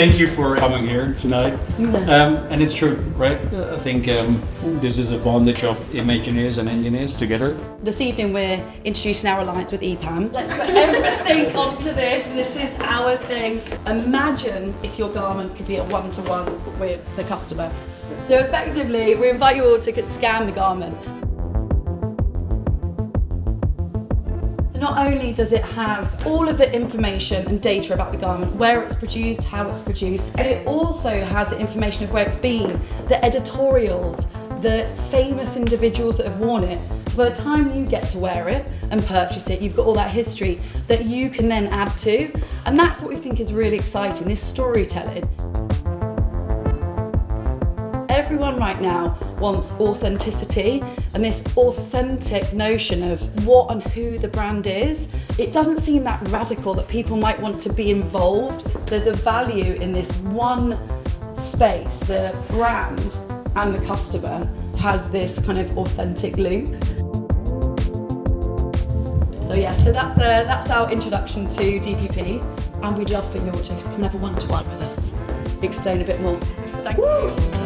thank you for coming here tonight. And it's true, right? I think this is a bondage of engineers and engineers together. This evening we're introducing our alliance with EPAM. Let's put everything onto this. This is our thing. Imagine if your garment could be a one-to-one with the customer. So effectively, we invite you all to scan the garment. Not only does it have all of the information and data about the garment, where it's produced, how it's produced, but it also has the information of where it's been, the editorials, the famous individuals that have worn it. So by the time you get to wear it and purchase it, you've got all that history that you can then add to. And that's what we think is really exciting, this storytelling. Everyone right now wants authenticity and this authentic notion of what and who the brand is. It doesn't seem that radical that people might want to be involved. There's a value in this one space. The brand and the customer has this kind of authentic loop. So yeah, so that's our introduction to DPP, and we'd love for you all to come and have a one-to-one with us, explain a bit more. Thank you.